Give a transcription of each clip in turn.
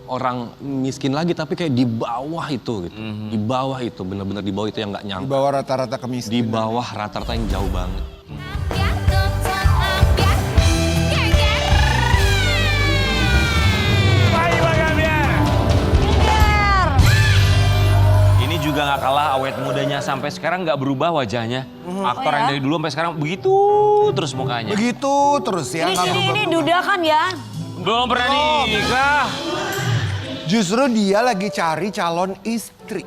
orang miskin lagi tapi kayak di bawah itu gitu. Di bawah itu, bener-bener di bawah itu yang nggak nyangka. Di bawah rata-rata kemiskinan. Di bawah rata-rata yang jauh banget. Ini juga nggak kalah awet mudanya, sampai sekarang nggak berubah wajahnya. Aktor yang dari dulu sampai sekarang begitu terus mukanya. Begitu terus ya. Ini Duda kan ya? Belum pernah nikah. Justru dia lagi cari calon istri.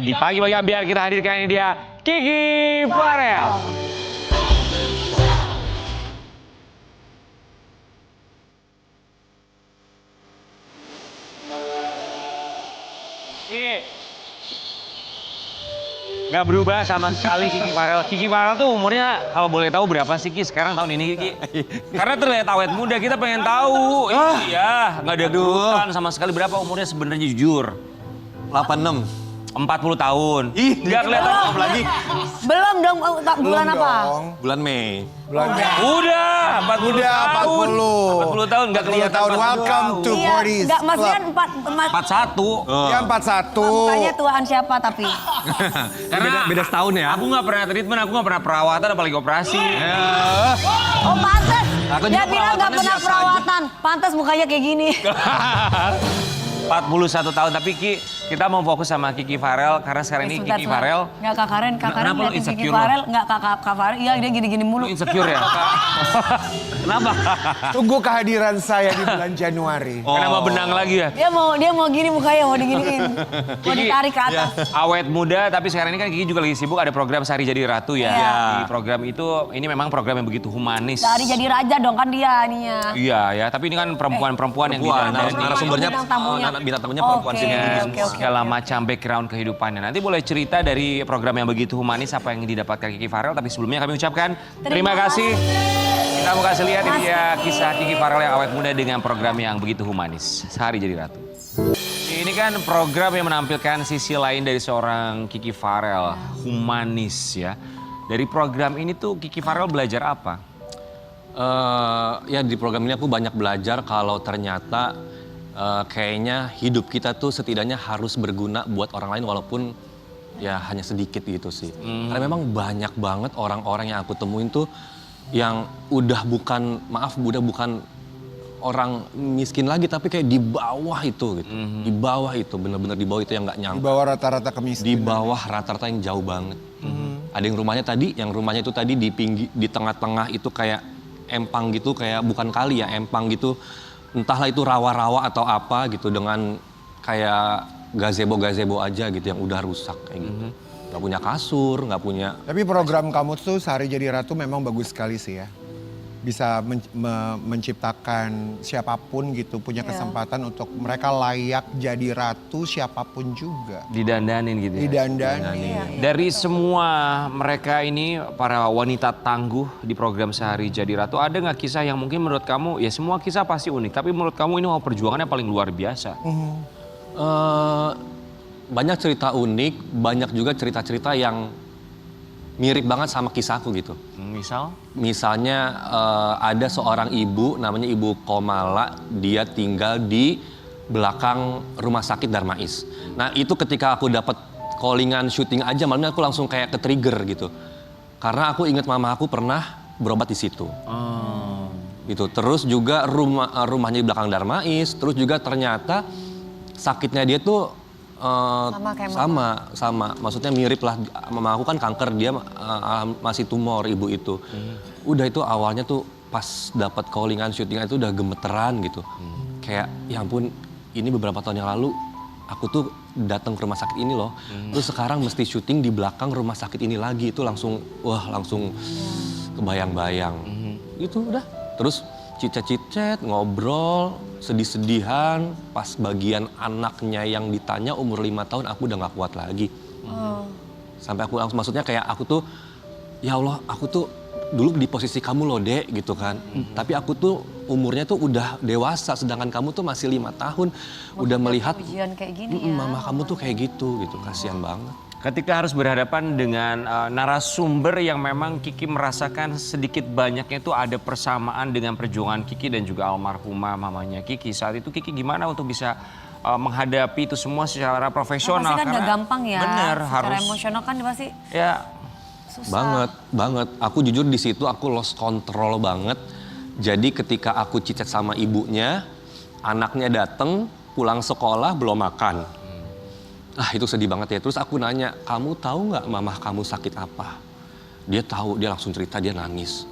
Di pagi-pagi biar kita hadirkan ini dia, Kiki Farel. Nggak berubah sama sekali Kiki Farel. Kiki Farel tuh umurnya kalau boleh tahu berapa sih Ki sekarang tahun ini Kiki? Karena terlihat awet muda, kita pengen tahu. Iya, nggak ada kerutan sama sekali. Berapa umurnya sebenarnya jujur? 86. 40 tahun. Ih, nggak kelihatan lagi. Belum dong, bulan apa? Bulan Mei. Bulan Udah, 40 Udah, tahun. 40. 40 tahun nggak 40 kelihatan. tahun. Welcome to Iya, 40s nggak, maksudnya Club. 41. Ya 41. Mukanya tuaan siapa tapi? Karena beda setahun ya. Aku nggak pernah treatment, aku nggak pernah perawatan, apalagi operasi. Oh pantes, Aku dia juga bilang nggak perawatannya pernah biasa perawatan. Pantes mukanya kayak gini. 41 tahun, tapi Ki, kita mau fokus sama Kiki Farel karena sekarang ini Kiki Farel. Nggak Kak Karen Kenapa lu liatin Kiki insecure Farel, nggak Kak Farel, iya dia gini-gini mulu. Lu insecure ya? Kenapa? Tunggu kehadiran saya di bulan Januari. Kenapa benang lagi ya? Dia mau gini mukanya, mau diginiin. Mau Kiki, ditarik ke atas. Awet muda, tapi sekarang ini kan Kiki juga lagi sibuk ada program Sehari Jadi Ratu ya. Iya. Di program itu, ini memang program yang begitu humanis. Dari jadi raja dong kan dia ininya. Iya ya, tapi ini kan perempuan-perempuan yang didandani. Narasumbernya, Bintang tamunya. bintang tamunya perempuan sini. Oke. Segala macam background kehidupannya. Nanti boleh cerita dari program yang begitu humanis apa yang didapatkan Kiki Farel. Tapi sebelumnya kami ucapkan terima kasih. Kita mau kasih lihat ini dia kisah Kiki Farel yang awet muda dengan program yang begitu humanis. Sehari Jadi Ratu. Ini kan program yang menampilkan sisi lain dari seorang Kiki Farel, humanis ya. Dari program ini tuh Kiki Farel belajar apa? Ya di program ini aku banyak belajar kalau ternyata kayaknya hidup kita tuh setidaknya harus berguna buat orang lain walaupun ya hanya sedikit gitu sih. Karena memang banyak banget orang-orang yang aku temuin tuh yang udah bukan orang miskin lagi tapi kayak di bawah itu gitu. Di bawah itu, bener-bener di bawah itu yang nggak Di nyangka. bawah rata-rata kemiskinan. Di bawah rata-rata yang jauh banget. Ada yang rumahnya itu tadi di tengah-tengah itu kayak empang gitu, kayak bukan kali ya, empang gitu. Entahlah itu rawa-rawa atau apa gitu dengan kayak gazebo aja gitu yang udah rusak kayak gitu. Gak punya kasur, gak punya... Tapi program kamu tuh Sehari Jadi Ratu memang bagus sekali sih ya. Bisa menciptakan siapapun gitu punya kesempatan untuk mereka layak jadi ratu siapapun juga. Didandanin gitu ya? Didandani. Dari semua mereka ini, para wanita tangguh di program Sehari Jadi Ratu, ada nggak kisah yang mungkin menurut kamu, ya semua kisah pasti unik, tapi menurut kamu ini perjuangannya paling luar biasa? Banyak cerita unik, banyak juga cerita-cerita yang mirip banget sama kisahku gitu. Misal? Misalnya ada seorang ibu, namanya Ibu Komala, dia tinggal di belakang rumah sakit Darmais. Nah itu ketika aku dapat callingan syuting aja, malamnya aku langsung kayak ke-trigger gitu. Karena aku ingat mama aku pernah berobat di situ. Gitu. Terus juga rumahnya di belakang Darmais, terus juga ternyata sakitnya dia tuh sama, maksudnya mirip lah. Mama aku kan kanker, dia masih tumor ibu itu. Udah itu awalnya tuh pas dapat callingan syutingan itu udah gemeteran gitu. Kayak ya ampun, ini beberapa tahun yang lalu aku tuh datang ke rumah sakit ini loh. Terus sekarang mesti syuting di belakang rumah sakit ini lagi, itu langsung kebayang-bayang. Itu udah. Terus cicet-cicet, ngobrol, sedih-sedihan, pas bagian anaknya yang ditanya umur 5 tahun aku udah gak kuat lagi. Sampai aku langsung, maksudnya kayak aku tuh, ya Allah aku tuh dulu di posisi kamu loh Dek gitu kan. Tapi aku tuh umurnya tuh udah dewasa, sedangkan kamu tuh masih 5 tahun. Udah melihat, Ujian kayak gini ya. mama kamu tuh kayak gitu, kasihan banget. Ketika harus berhadapan dengan narasumber yang memang Kiki merasakan sedikit banyaknya itu ada persamaan dengan perjuangan Kiki dan juga almarhumah mamanya Kiki. Saat itu Kiki gimana untuk bisa menghadapi itu semua secara profesional? Pasti kan gak gampang ya. Bener, secara harus. emosional kan pasti Ya, susah. Banget. Aku jujur di situ aku lost control banget. Jadi ketika aku cicet sama ibunya, anaknya dateng, pulang sekolah belum makan. Itu sedih banget ya. Terus aku nanya, kamu tahu nggak mamah kamu sakit apa? Dia tahu, dia langsung cerita, dia nangis.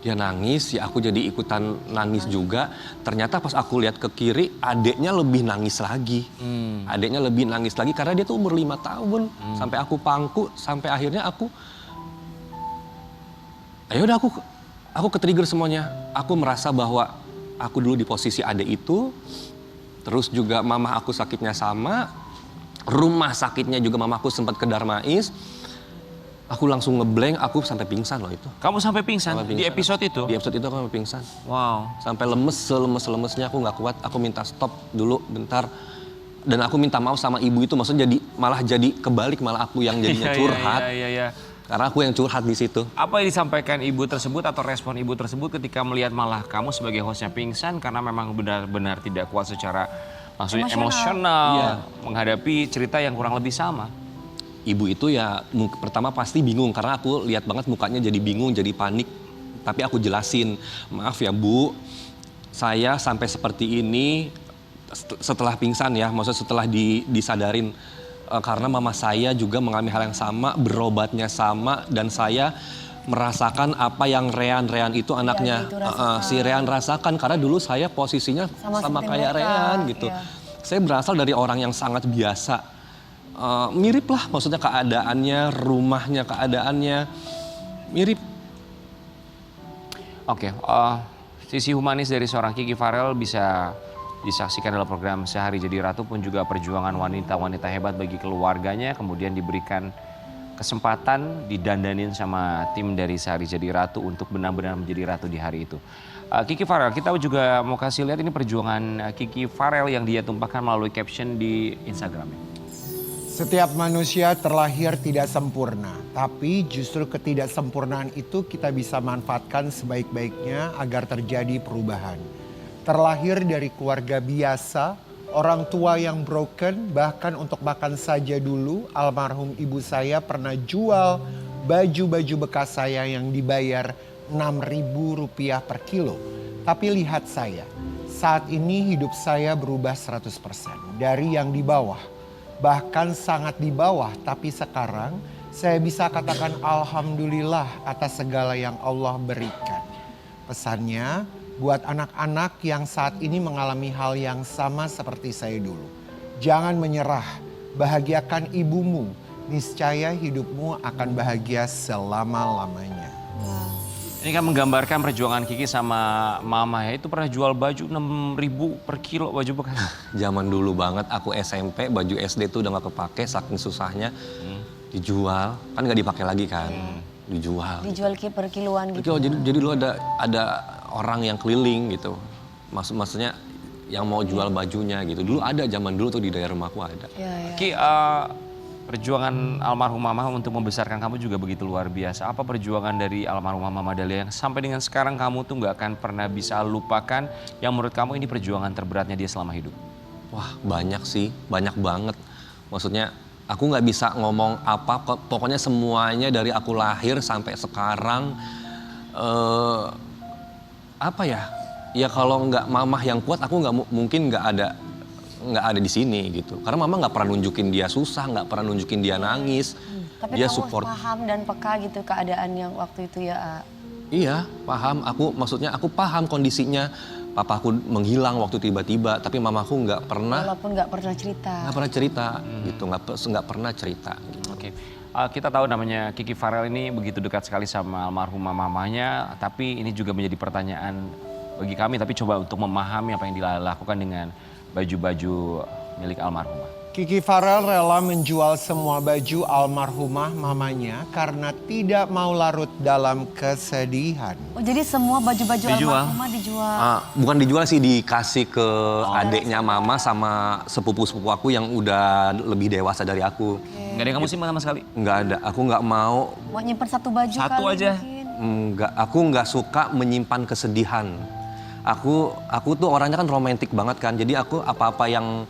Dia nangis, ya aku jadi ikutan nangis juga. Ternyata pas aku lihat ke kiri, adeknya lebih nangis lagi. Adeknya lebih nangis lagi karena dia tuh umur 5 tahun. Sampai aku pangku, sampai akhirnya aku udah aku ke-trigger semuanya. Aku merasa bahwa aku dulu di posisi adek itu, terus juga mama aku sakitnya sama, rumah sakitnya juga mamaku sempat ke Darmais. Aku langsung ngeblank, aku sampai pingsan loh itu. kamu sampai pingsan di episode itu? Di episode itu aku sampai pingsan. Wow. Sampai lemes, selemes-lemesnya aku nggak kuat. Aku minta stop dulu bentar. Dan aku minta maaf sama ibu itu, maksudnya malah jadi kebalik, malah aku yang jadinya curhat. Iya. Karena aku yang curhat di situ. Apa yang disampaikan ibu tersebut atau respon ibu tersebut ketika melihat malah kamu sebagai hostnya pingsan karena memang benar-benar tidak kuat secara maksudnya emosional Iya. menghadapi cerita yang kurang lebih sama? Ibu itu ya pertama pasti bingung karena aku lihat banget mukanya jadi bingung, jadi panik. Tapi aku jelasin, maaf ya Bu, saya sampai seperti ini setelah pingsan ya, maksudnya setelah disadarin. Karena mama saya juga mengalami hal yang sama, berobatnya sama, dan saya merasakan apa yang Rean itu anaknya. itu rasakan. Si Rean rasakan, karena dulu saya posisinya sama seperti kayak mereka, Rean gitu. iya. Saya berasal dari orang yang sangat biasa. Mirip lah maksudnya keadaannya, rumahnya, keadaannya mirip. Oke, sisi humanis dari seorang Kiki Farel bisa disaksikan dalam program Sehari Jadi Ratu, pun juga perjuangan wanita-wanita hebat bagi keluarganya, kemudian diberikan kesempatan didandanin sama tim dari Sehari Jadi Ratu untuk benar-benar menjadi ratu di hari itu. Kiki Farel, kita juga mau kasih lihat ini perjuangan Kiki Farel yang dia tumpahkan melalui caption di Instagramnya. Setiap manusia terlahir tidak sempurna, tapi justru ketidaksempurnaan itu kita bisa manfaatkan sebaik-baiknya agar terjadi perubahan. Terlahir dari keluarga biasa, orang tua yang broken, bahkan untuk makan saja dulu almarhum ibu saya pernah jual baju-baju bekas saya yang dibayar Rp6.000 per kilo. Tapi lihat saya, saat ini hidup saya berubah 100% dari yang di bawah. Bahkan sangat di bawah, tapi sekarang saya bisa katakan alhamdulillah atas segala yang Allah berikan. Pesannya buat anak-anak yang saat ini mengalami hal yang sama seperti saya dulu. Jangan menyerah, bahagiakan ibumu, niscaya hidupmu akan bahagia selama-lamanya. Ini kan menggambarkan perjuangan Kiki sama mama ya. Itu pernah jual baju 6.000 per kilo baju bekas. Zaman dulu banget, aku SMP, baju SD tuh udah gak kepake, saking susahnya. Dijual, kan gak dipakai lagi kan. Dijual. Dijual per kiloan gitu. Jadi dulu ada orang yang keliling gitu. Maksudnya yang mau jual bajunya gitu. Dulu ada, zaman dulu tuh di daerah rumahku ada. Iya. Ki, perjuangan almarhum mama untuk membesarkan kamu juga begitu luar biasa. Apa perjuangan dari almarhumah Mama Dahlia yang sampai dengan sekarang kamu tuh nggak akan pernah bisa lupakan, yang menurut kamu ini perjuangan terberatnya dia selama hidup? Wah, banyak sih, banyak banget. Maksudnya aku nggak bisa ngomong apa, pokoknya semuanya dari aku lahir sampai sekarang. Apa ya? Ya kalau nggak mamah yang kuat, aku mungkin nggak ada di sini gitu. Karena mama nggak pernah nunjukin dia susah, nggak pernah nunjukin dia nangis. Tapi Dia kamu support. paham dan peka gitu keadaan yang waktu itu ya. Iya, paham. Aku paham kondisinya. Papaku menghilang waktu tiba-tiba, tapi mamaku nggak pernah. Walaupun nggak pernah cerita. Nggak pernah cerita gitu, nggak pernah cerita. Gitu. Oke. Kita tahu namanya Kiki Farel ini begitu dekat sekali sama almarhumah mamanya, tapi ini juga menjadi pertanyaan bagi kami, tapi coba untuk memahami apa yang dilakukan dengan baju-baju milik almarhumah. Kiki Farel rela menjual semua baju almarhumah mamanya karena tidak mau larut dalam kesedihan. Oh jadi semua baju-baju Dijual? almarhumah dijual. Bukan dijual sih, dikasih ke adiknya mama sama sepupu-sepupu aku yang udah lebih dewasa dari aku. Nggak ada yang kamu simpan sama sekali? Nggak ada, aku nggak mau. Mau nyimpen satu baju Satu kali aja? mungkin. Nggak, aku nggak suka menyimpan kesedihan. Aku tuh orangnya kan romantis banget kan, jadi aku apa-apa yang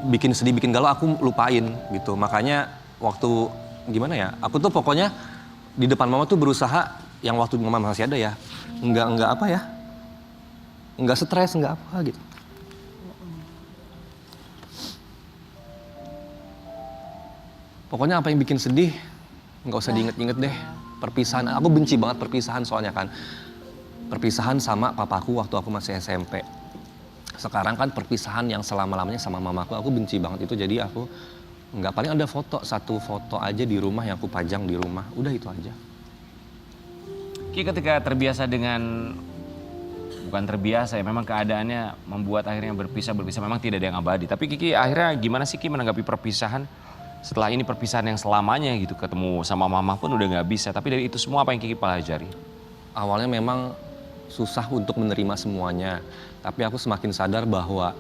bikin sedih, bikin galau aku lupain gitu. Makanya waktu gimana ya, aku tuh pokoknya di depan mama tuh berusaha yang waktu mama masih ada ya, nggak apa ya, nggak stres, nggak apa gitu. Pokoknya apa yang bikin sedih nggak usah diinget-inget deh. Perpisahan, aku benci banget perpisahan soalnya kan. Perpisahan sama papaku waktu aku masih SMP. Sekarang kan perpisahan yang selama-lamanya sama mamaku, aku benci banget itu. Jadi aku nggak, paling ada foto, satu foto aja di rumah yang aku pajang di rumah. Udah itu aja. Ki ketika terbiasa dengan, bukan terbiasa ya, memang keadaannya membuat akhirnya berpisah memang tidak ada yang abadi. Tapi Kiki akhirnya gimana sih Ki menanggapi perpisahan? Setelah ini perpisahan yang selamanya gitu, ketemu sama mama pun udah nggak bisa. Tapi dari itu semua apa yang Kiki pelajari? Awalnya memang susah untuk menerima semuanya. Tapi aku semakin sadar bahwa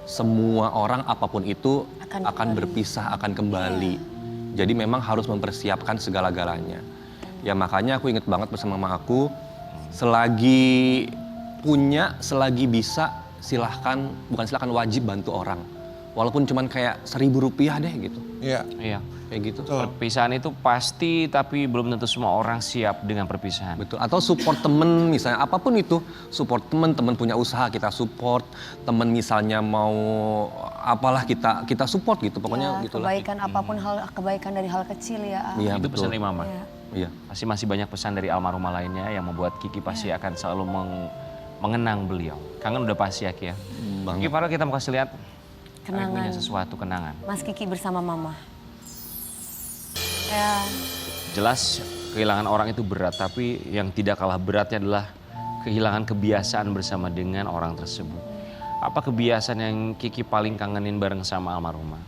semua orang apapun itu akan berpisah, akan kembali. Jadi memang harus mempersiapkan segala-galanya. Ya makanya aku inget banget bersama mama aku, selagi punya, selagi bisa, silahkan, bukan silahkan, wajib bantu orang. Walaupun cuman kayak Rp1.000 deh gitu. Iya. Iya. Kayak gitu. Perpisahan itu pasti, tapi belum tentu semua orang siap dengan perpisahan. Betul. Atau support temen misalnya, apapun itu. Support temen punya usaha kita support. Temen misalnya mau apalah kita support gitu. Pokoknya Ya, gitulah. kebaikan apapun kebaikan dari hal kecil ya. Iya Itu betul. pesan dari mama. Ya. Iya. Pasti masih banyak pesan dari almarhumah lainnya yang membuat Kiki pasti akan selalu mengenang beliau. Kangen udah pasti ya Ki ya. Banget. Kiki Farel kita mau kasih lihat. Kami Kenangan. punya sesuatu kenangan. Mas Kiki bersama mama. Ya, Jelas kehilangan orang itu berat, tapi yang tidak kalah beratnya adalah kehilangan kebiasaan bersama dengan orang tersebut. Apa kebiasaan yang Kiki paling kangenin bareng sama almarhumah?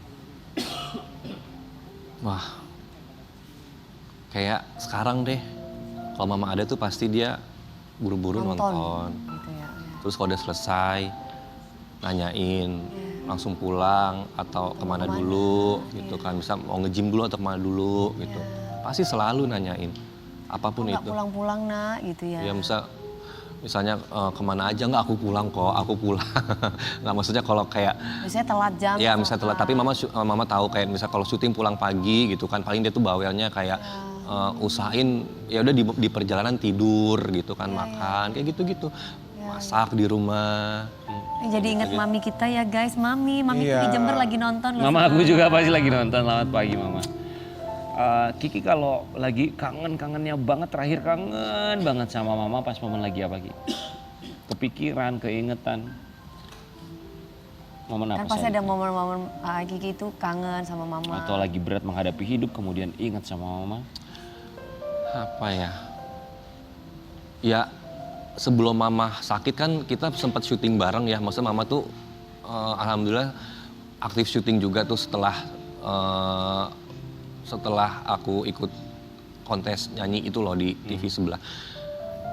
Wah. Kayak sekarang deh. Kalau mama ada tuh pasti dia buru-buru nonton. gitu ya. Terus kalau udah selesai nanyain langsung pulang atau kemana dulu gitu kan, bisa mau nge-gym dulu atau kemana dulu gitu, pasti selalu nanyain apapun Nggak itu. pulang-pulang nak gitu ya. Ya misalnya kemana aja, nggak, aku pulang kok, aku pulang. Nggak, maksudnya kalau kayak Biasanya telat jam. ya atau misalnya telat, apa. tapi mama tahu kayak misal kalau syuting pulang pagi gitu kan, paling dia tuh bawelnya kayak usahain ya udah di perjalanan tidur gitu kan, makan kayak gitu-gitu, masak di rumah. Jadi ingat mami kita ya guys, mami tuh di Jember lagi nonton loh. Mama aku juga pasti lagi nonton. Selamat pagi Mama. Kiki kalau lagi kangennya banget, terakhir kangen banget sama Mama pas momen lagi apa Ki? Kepikiran, keingetan. Momen Kan apa pasti saja? ada momen-momen Kiki itu kangen sama mama. Atau lagi berat menghadapi hidup kemudian ingat sama Mama? Apa ya? Ya sebelum mama sakit kan kita sempat syuting bareng ya. Maksudnya mama tuh alhamdulillah aktif syuting juga tuh setelah aku ikut kontes nyanyi itu loh di TV sebelah.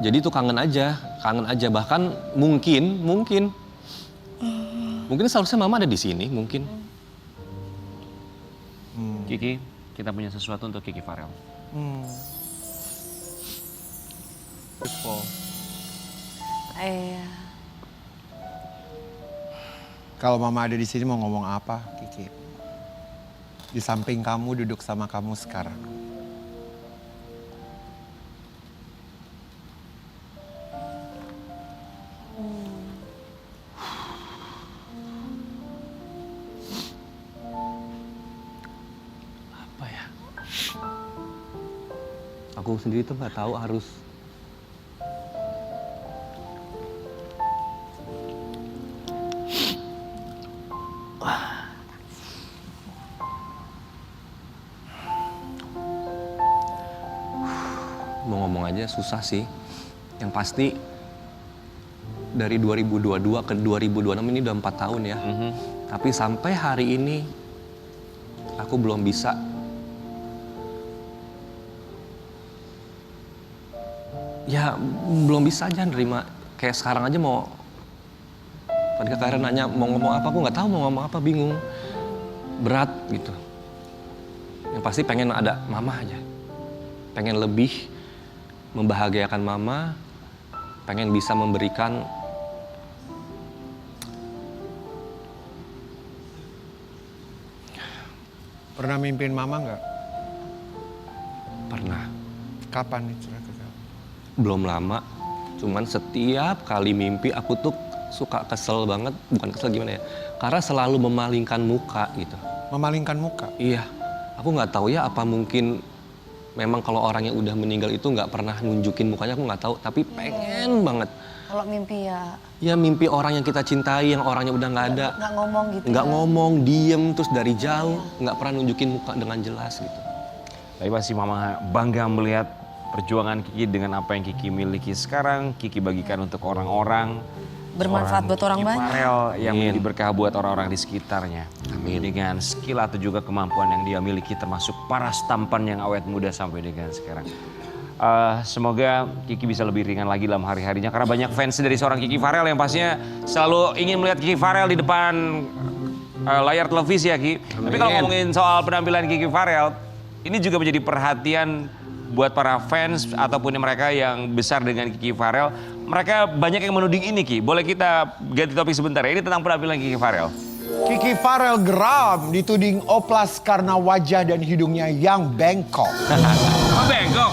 Jadi tuh kangen aja. Bahkan mungkin seharusnya mama ada di sini mungkin. Kiki, kita punya sesuatu untuk Kiki Farel. Beautiful. Iya. Kalau mama ada di sini mau ngomong apa, Kiki? Di samping kamu, duduk sama kamu sekarang. Apa ya? Aku sendiri tuh nggak tahu harus mau ngomong aja susah sih. Yang pasti dari 2022 ke 2026 ini udah 4 tahun ya. Tapi sampai hari ini aku belum bisa belum bisa aja nerima. Kayak sekarang aja mau, tadi Kak Karen nanya mau ngomong apa, aku nggak tahu mau ngomong apa, bingung, berat gitu. Yang pasti pengen ada mama aja, pengen lebih membahagiakan mama, pengen bisa memberikan Pernah mimpin mama nggak? pernah. Kapan nih cerita? Belum lama, cuman setiap kali mimpi aku tuh suka kesel banget, bukan kesel gimana ya, karena selalu memalingkan muka gitu. Memalingkan muka? Iya, aku nggak tahu ya apa mungkin memang kalau orang yang udah meninggal itu nggak pernah nunjukin mukanya, aku nggak tahu, tapi pengen banget. Kalau mimpi ya Ya mimpi orang yang kita cintai, yang orangnya udah nggak ada. nggak ngomong gitu. Nggak ya. ngomong, diem, terus dari jauh, nggak pernah nunjukin muka dengan jelas gitu. Tapi pasti Mama bangga melihat perjuangan Kiki dengan apa yang Kiki miliki sekarang. Kiki bagikan untuk orang-orang. Bermanfaat buat orang Kiki banyak. Farel yang menjadi berkah buat orang-orang di sekitarnya. Amin. Dengan skill atau juga kemampuan yang dia miliki termasuk paras tampan yang awet muda sampai dengan sekarang. Semoga Kiki bisa lebih ringan lagi dalam hari-harinya karena banyak fans dari seorang Kiki Farel yang pastinya selalu ingin melihat Kiki Farel di depan layar televisi ya Ki. Tapi kalau ngomongin soal penampilan Kiki Farel, ini juga menjadi perhatian buat para fans ataupun mereka yang besar dengan Kiki Farel. Mereka banyak yang menuding ini Ki. Boleh kita ganti topik sebentar ya? Ini tentang penampilan Kiki Farel. Kiki Farel geram dituding oplas karena wajah dan hidungnya yang bengkok. Bengkok.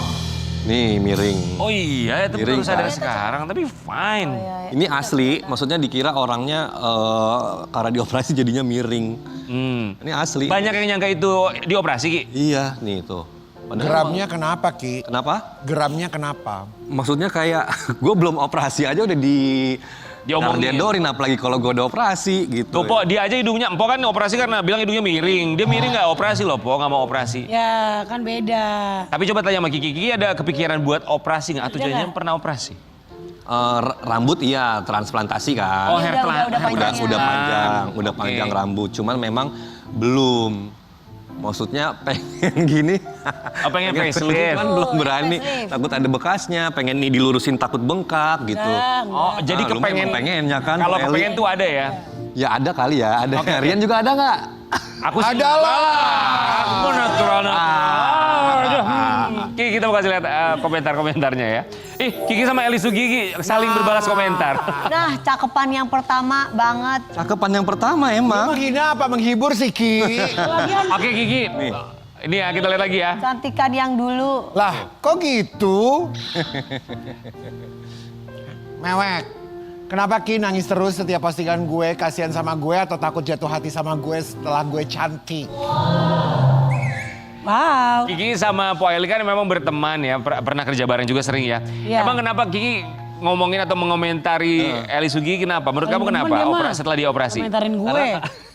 Nih miring. Oh iya, itu Miring, baru sadar kan? sekarang, tapi fine. Ini asli, maksudnya dikira orangnya karena dioperasi jadinya miring. Hmm. Ini asli. Banyak yang nyangka itu dioperasi Ki. Iya, nih tuh. Geramnya kenapa Ki? Kenapa? Geramnya kenapa? Maksudnya kayak gue belum operasi aja udah Diomongin. Dorin apalagi kalau gue udah operasi gitu. Tuh Po, dia aja hidungnya, Empo kan operasi karena bilang hidungnya miring. Dia miring nggak operasi loh Po, nggak mau operasi. Ya kan beda. Tapi coba tanya sama Kiki, Kiki ada kepikiran buat operasi nggak? Atau jangan pernah operasi? Rambut iya transplantasi kan. Oh, hair udah panjang ya. udah panjang, udah Oke. panjang rambut. Cuman memang belum. Maksudnya pengen gini. Pengen facelift. Cuman belum berani. Facelift. Takut ada bekasnya. Pengen nih dilurusin takut bengkak gitu. Oh, jadi Lu kepengen. memang pengennya kan. Kalau Eli. kepengen tuh ada ya. Ya ada kali ya. Ada. Rian juga ada nggak? Aku sih- Adalah. Aku natural. Aduh. Kiki kita mau kasih lihat komentar-komentarnya ya. Kiki sama Eli Sugigi saling berbalas komentar. Nah, cakepan yang pertama banget. Cakepan yang pertama emang. Menghina apa menghibur sih Ki? Oke Kiki. Ini ya kita lihat lagi ya. Cantikan yang dulu. Lah kok gitu? Mewek. Kenapa Ki nangis terus setiap postingan gue? Kasihan sama gue atau takut jatuh hati sama gue setelah gue cantik? Wow. Kiki sama Po Eli kan memang berteman ya, pernah kerja bareng juga sering ya. Iya. Emang kenapa Kiki ngomongin atau mengomentari Eli Sugigi kenapa? Menurut kamu Temen kenapa dia mah. setelah dioperasi? Komentarin gue.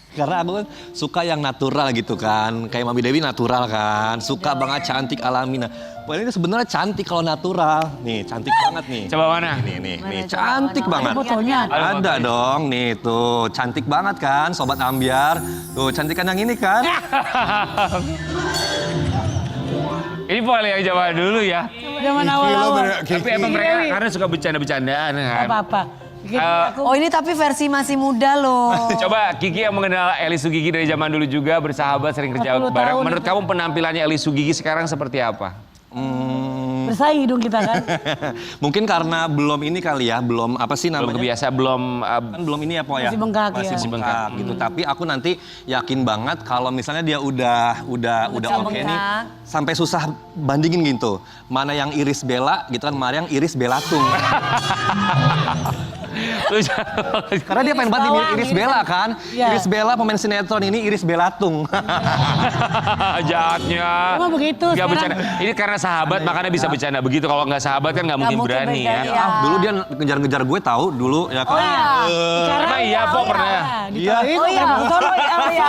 Karena aku kan suka yang natural gitu kan. Kayak Mami Dewi natural kan. Suka banget cantik alami. Nah, Poel ini sebenarnya cantik kalau natural. Nih, cantik banget nih. Coba mana? Nih, Mana coba, cantik mana? banget. Ada fotonya? Ada dong, nih tuh. Cantik banget kan, Sobat Ambiar. Tuh, cantikan yang ini kan. Ini Po Eli yang jawab dulu ya. Zaman Ki, lo awal-awal. bener- Ki, Tapi emang Ki. mereka karena suka bercanda-bercandaan kan. Apa-apa. Aku Oh ini tapi versi masih muda loh. Coba Kiki yang mengenal Eli Sugigi dari zaman dulu juga bersahabat sering kerja 40 bareng. tahun. Menurut kamu penampilannya Eli Sugigi sekarang seperti apa? bersaing hidung kita kan. Mungkin karena belum ini kali ya, belum apa sih Belum namanya? kebiasa, belum Kan belum ini ya Po ya? Masih bengkak, ya. Masih bengkak gitu. Tapi aku nanti yakin banget kalau misalnya dia udah oke nih. bengkak. Sampai susah bandingin gitu. Mana yang Iris Bella gitu kan, mana yang Iris Belatung. Karena dia pengen banget bawang, Iris Iris Bella kan. Iya. Iris Bella pemain sinetron, ini Iris Belatung. Jahatnya. Emang begitu Nggak sekarang? bercanda. Ini karena sahabat makanya bisa bercanda begitu. Kalau nggak sahabat kan nggak mungkin mungkin berani ya. berani, ya. Dulu dia ngejar-ngejar gue tahu dulu ya kan. Emang iya Po pernah. Iya. Oh iya, betul oh iya.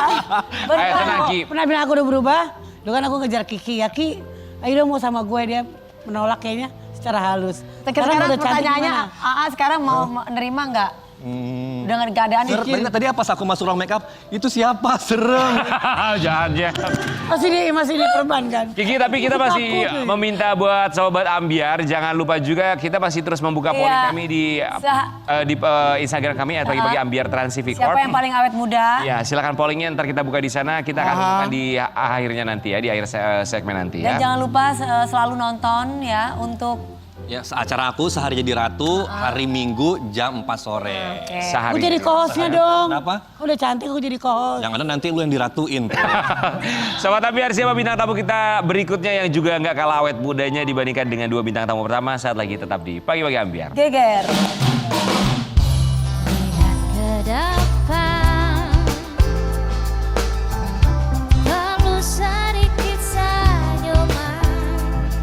Ayo tenang Ki. Penampilan aku udah berubah. Dulu kan aku ngejar Kiki. Ya Ki, ayo dong mau sama gue. Dia menolak kayaknya secara halus. Sekarang udah cantik pertanyaannya, gimana? Aa sekarang mau nerima nggak? dengan keadaan Tadi pas aku masuk ruang make up, itu siapa? Serem. Jahat ya. Masih diperbankan. Kiki, tapi kita Aku masih takut nih. meminta buat Sobat Ambiar, jangan lupa juga kita masih terus membuka polling Iya. kami di Instagram kami @pagi-pagi Ambiar Transtv siapa Corp. yang paling awet muda? Ya, silakan pollingnya, ntar kita buka di sana. Kita akan umumkan di akhirnya nanti ya, di akhir segmen nanti Dan ya. jangan lupa selalu nonton ya untuk Ya, acara aku Sehari Jadi Ratu hari Minggu jam 4 sore. Sehari. Aku jadi co-hostnya dong. Kenapa? Udah cantik aku jadi co-host. Yang ada nanti lu yang diratuin. Sobat Ambiar, siapa bintang tamu kita berikutnya yang juga nggak kalah awet mudanya dibandingkan dengan dua bintang tamu pertama? Saat lagi tetap di Pagi-Pagi Ambiar. Geger.